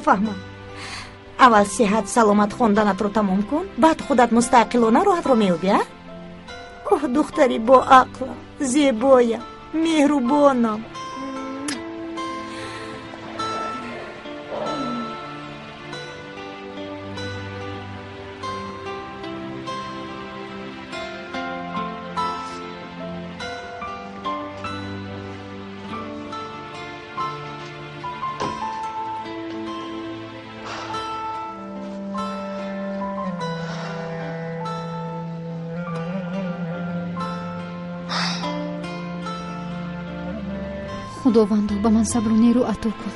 فهمم. اول صحت سلامت خواندنت رو تمام کن، بعد خودت مستقلانه راحت رو میابی. اوه دختری با عقل، زیبایم، مهربانم. خداوندو به من صبر و نیرو عطا کن.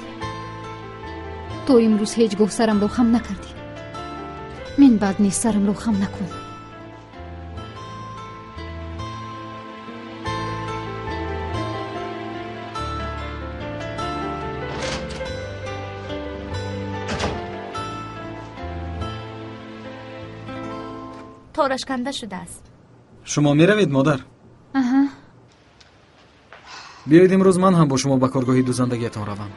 تو امروز هیچگاه سرم رو خم نکردی، من بعد نیز سرم رو خم نکن. تارش کنده شده است. شما می روید مادر؟ اها. بیایید امروز من هم با شما به کارگاهی دوزندگیتان روم.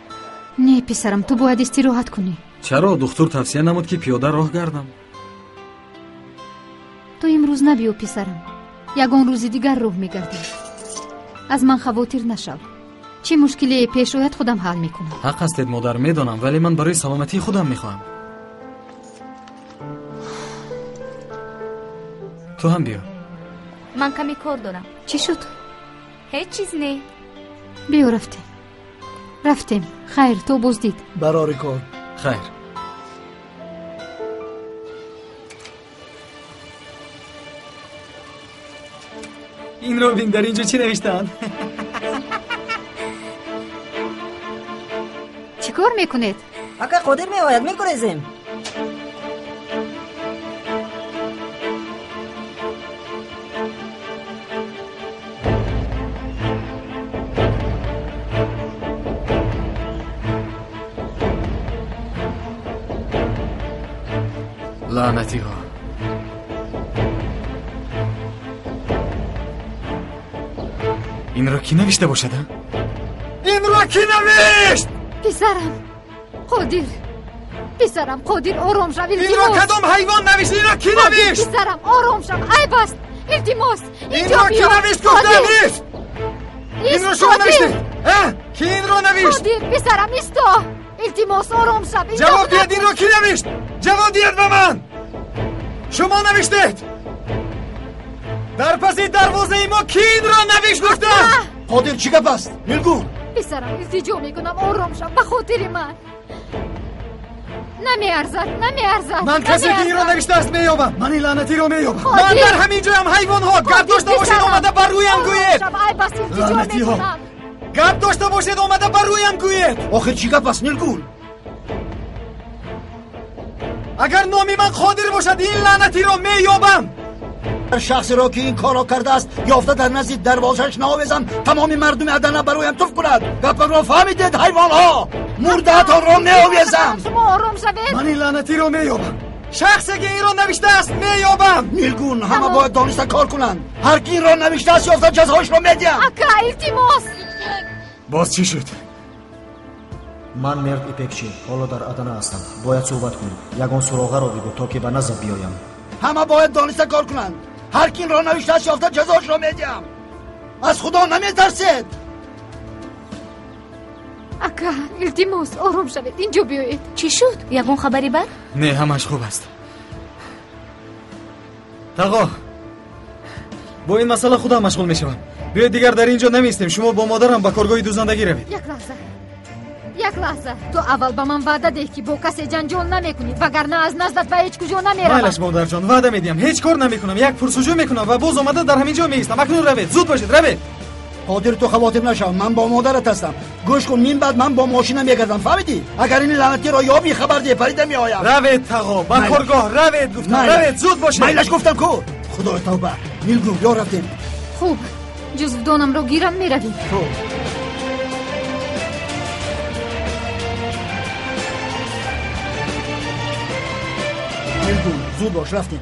نه پسرم، تو باید استراحت کنی. چرا؟ دکتر توصیه نمود که پیاده راه گردم. تو امروز نبیو پسرم، یگان روز دیگر راه میگردی. از من خواطر نشو. چه مشکلی پیش آید خودم حل میکنم. حق هستید مادر، میدانم، ولی من برای سلامتی خودم میخواهم. تو هم بیا. من کمی کار دارم. چی شد؟ هیچ چیز نه. بیا رفتیم. خیر، تو بازدید. برای کار. خیر. این رو بین، در اینجا چی نوشتن؟ چی کار میکنید؟ اگه قادر میآید میگریزیم. لعنتی ها. این را کی نوشته باشد؟ این را کی نوشت؟ پسرم قادر آرام شو. این را کدام حیوان نوشت؟ این را کی نوشت؟ پسرم آرام شو. ای بس التماس. این را کی نوشت؟ گفتم نیست. این را شما نوشتید؟ کی این را نوشت؟ قادر پسرم استا. التماس آرام شو. جواب دید. این را کی نوشت؟ جواب دید به من. شما نوشتید؟ در پسی دروازه ما کی این را نوشت گفتم؟ قادر چی گپ است؟ نیلگون. پسرم التجا میکنم آرام شو به خاطر من. نمیارزد. من کسی که این را نوشته است مییابم. من این لعنتی را مییابم. من در همین جایم. حیوان ها گپ داشته باشید اومده بر رویم گوید. لعنتی ها گپ داشته باشید اومده بر رویم گوید. آخر چی گپ است نیلگون؟ اگر نامی من قادر باشد این لعنتی را مییابم. شخصی را که این کارا کرده است یافته در نزد دروازه‌اش ناویزم تمام مردم عدن برایم توف کند. گپم را فهمیدید حیوان ها؟ مرده‌تان را میآویزم. شما آرام شوید. من این لعنتی را مییابم. شخصی که این را نوشته است مییابم. نیلگون همه باید دانسته کار کنند. هر کی این را نوشته است یافته جزایش را میدیم. اکا التماس. باز چی شد؟ من مرد ایپکچی حالا در ادنه هستم. باید صحبت کنیم. یگان سراغه را بگو تا که به نزد بیایم. همه باید دانسته کار کنند. هر کی این را نوشته است یافته جزایش را میدیم. از خدا نمیترسید. اکا التماس آرام شوید. اینجا بیایید. چی شد؟ یگان خبری بر؟ نه همش خوب است. تقا با این مسئله خودم مشغول میشم. بیاید دیگر در اینجا نمیستیم. شما با مادرم به کارگاه دوزندگی روید. یک لحظه. تو اول به من وعده ده که با کسی جنجال نمیکنید وگرنه از نزدت به هیچ کجا نمیروم. مالش مادر جان، وعده میدیم هیچ کار نمیکنم. یک پرسجو میکنم و باز اومده در همین جا میایستم. اکنون روید، زود باشید، روید. قادر تو خواطر نشو. من با مادرت هستم. گوش کن. من بعد من با ماشینم میگردم. فهمیدی؟ اگر این لعنتی را یابی خبر ده پرید میآیم. روید تقا به کارگاه روید گفتم. روید زود باشید. مایلش گفتم کو. خدای توبه. نیلگون بیا رفتیم. خوب جزو دانم رو گیرم میرویم. نیلگون زود باش رفتیم.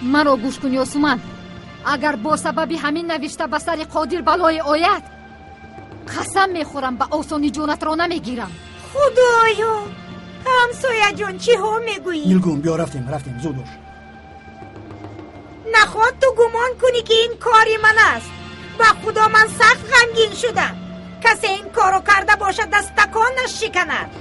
مرا گوش کن یاسومن. اگر با سبب همین نوشته به سر قادر بلای آید، قسم میخورم به آسانی جونت را نمیگیرم. خدایا، همسایه جان چی ها میگویی؟ نیلگون بیا رفتیم زود باش. نخواد تو گمان کنی که این کاری من است. به خدا من سخت غمگین شدم. کسی این کارو کرده باشه دست تکانش شکند.